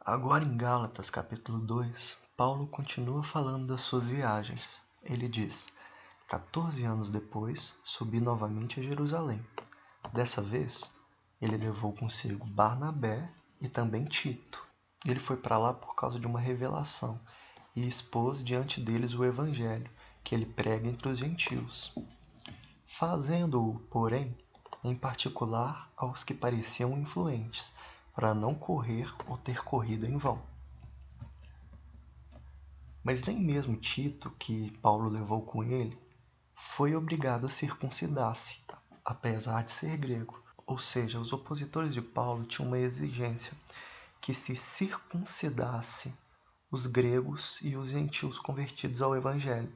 Agora em Gálatas, capítulo 2, Paulo continua falando das suas viagens. Ele diz: 14 anos depois, subi novamente a Jerusalém. Dessa vez, ele levou consigo Barnabé e também Tito. Ele foi para lá por causa de uma revelação e expôs diante deles o evangelho que ele prega entre os gentios, fazendo-o, porém, em particular aos que pareciam influentes, para não correr ou ter corrido em vão. Mas nem mesmo Tito, que Paulo levou com ele, foi obrigado a circuncidar-se, apesar de ser grego. Ou seja, os opositores de Paulo tinham uma exigência que se circuncidasse os gregos e os gentios convertidos ao evangelho.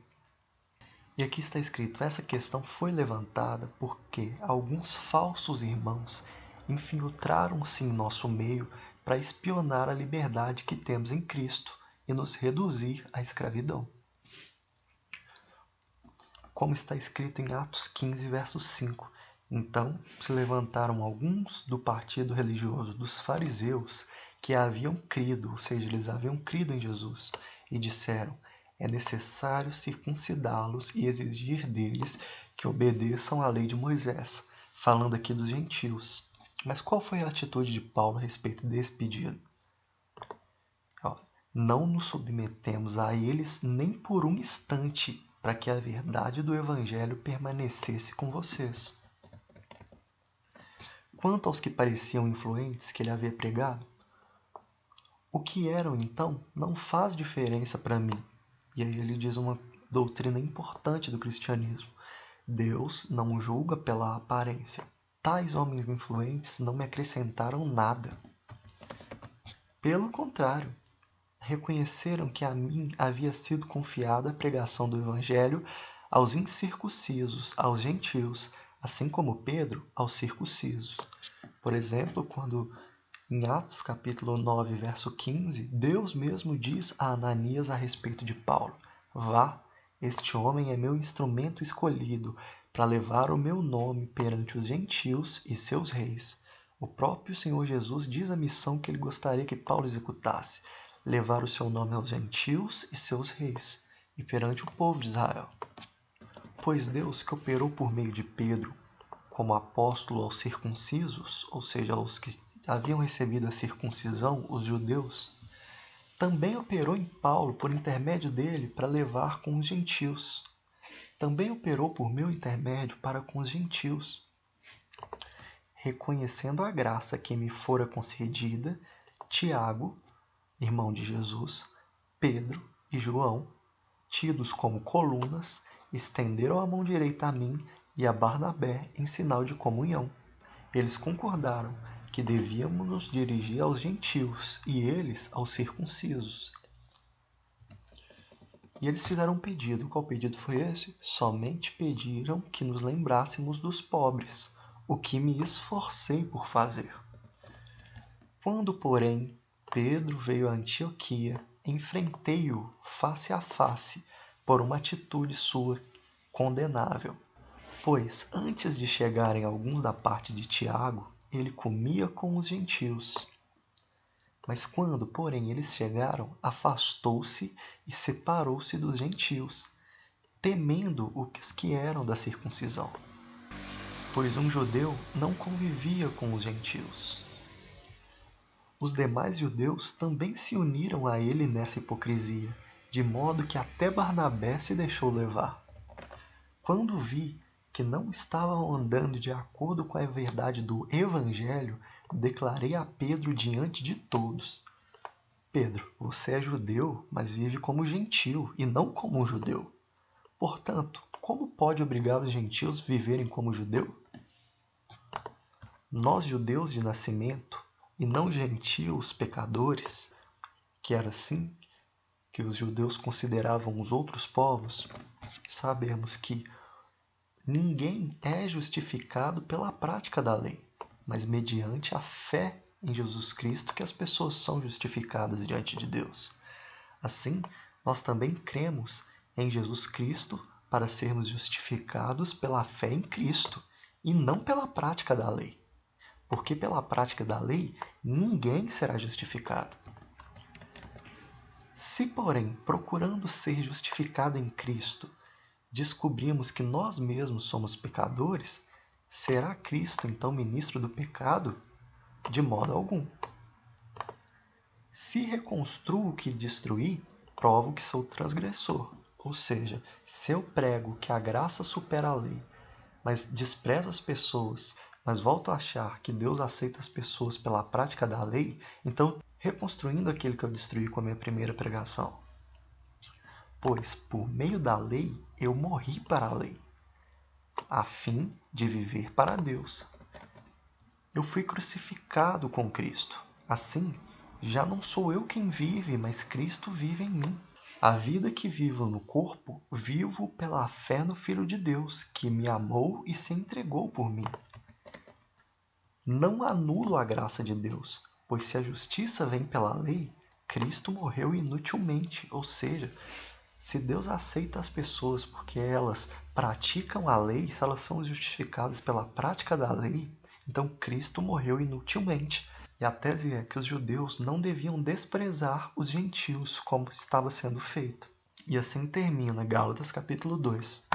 E aqui está escrito: essa questão foi levantada porque alguns falsos irmãos infiltraram-se em nosso meio para espionar a liberdade que temos em Cristo e nos reduzir à escravidão. Como está escrito em Atos 15, verso 5. Então se levantaram alguns do partido religioso dos fariseus que haviam crido, ou seja, eles haviam crido em Jesus, e disseram: é necessário circuncidá-los e exigir deles que obedeçam à lei de Moisés, falando aqui dos gentios. Mas qual foi a atitude de Paulo a respeito desse pedido? Não nos submetemos a eles nem por um instante, para que a verdade do evangelho permanecesse com vocês. Quanto aos que pareciam influentes que ele havia pregado, o que eram então não faz diferença para mim. E aí ele diz uma doutrina importante do cristianismo: Deus não julga pela aparência. Tais homens influentes não me acrescentaram nada. Pelo contrário, reconheceram que a mim havia sido confiada a pregação do evangelho aos incircuncisos, aos gentios, assim como Pedro aos circuncisos. Por exemplo, quando em Atos capítulo 9, verso 15, Deus mesmo diz a Ananias a respeito de Paulo: vá, este homem é meu instrumento escolhido para levar o meu nome perante os gentios e seus reis. O próprio Senhor Jesus diz a missão que ele gostaria que Paulo executasse: levar o seu nome aos gentios e seus reis, e perante o povo de Israel. Pois Deus, que operou por meio de Pedro como apóstolo aos circuncisos, ou seja, aos que haviam recebido a circuncisão, os judeus, também operou em Paulo por intermédio dele para levar com os gentios. Também operou por meu intermédio para com os gentios. Reconhecendo a graça que me fora concedida, Tiago, irmão de Jesus, Pedro e João, tidos como colunas, estenderam a mão direita a mim e a Barnabé em sinal de comunhão. Eles concordaram que devíamos nos dirigir aos gentios e eles aos circuncisos. E eles fizeram um pedido. Qual pedido foi esse? Somente pediram que nos lembrássemos dos pobres, o que me esforcei por fazer. Quando, porém, Pedro veio a Antioquia, enfrentei-o face a face por uma atitude sua condenável. Pois, antes de chegarem alguns da parte de Tiago, ele comia com os gentios. Mas quando, porém, eles chegaram, afastou-se e separou-se dos gentios, temendo os que eram da circuncisão. Pois um judeu não convivia com os gentios. Os demais judeus também se uniram a ele nessa hipocrisia, de modo que até Barnabé se deixou levar. Quando vi que não estavam andando de acordo com a verdade do evangelho, declarei a Pedro diante de todos: Pedro, você é judeu, mas vive como gentio e não como um judeu. Portanto, como pode obrigar os gentios a viverem como judeu? Nós, judeus de nascimento, e não gentios pecadores, que era assim que os judeus consideravam os outros povos, sabemos que ninguém é justificado pela prática da lei, mas mediante a fé em Jesus Cristo que as pessoas são justificadas diante de Deus. Assim, nós também cremos em Jesus Cristo para sermos justificados pela fé em Cristo e não pela prática da lei. Porque pela prática da lei, ninguém será justificado. Se, porém, procurando ser justificado em Cristo, descobrimos que nós mesmos somos pecadores, será Cristo então ministro do pecado? De modo algum. Se reconstruo o que destruí, provo que sou transgressor. Ou seja, se eu prego que a graça supera a lei, mas desprezo as pessoas, mas volto a achar que Deus aceita as pessoas pela prática da lei, então reconstruindo aquilo que eu destruí com a minha primeira pregação. Pois, por meio da lei, eu morri para a lei, a fim de viver para Deus. Eu fui crucificado com Cristo. Assim, já não sou eu quem vive, mas Cristo vive em mim. A vida que vivo no corpo, vivo pela fé no Filho de Deus, que me amou e se entregou por mim. Não anulo a graça de Deus, pois se a justiça vem pela lei, Cristo morreu inutilmente, ou seja, se Deus aceita as pessoas porque elas praticam a lei, se elas são justificadas pela prática da lei, então Cristo morreu inutilmente. E a tese é que os judeus não deviam desprezar os gentios como estava sendo feito. E assim termina Gálatas capítulo 2.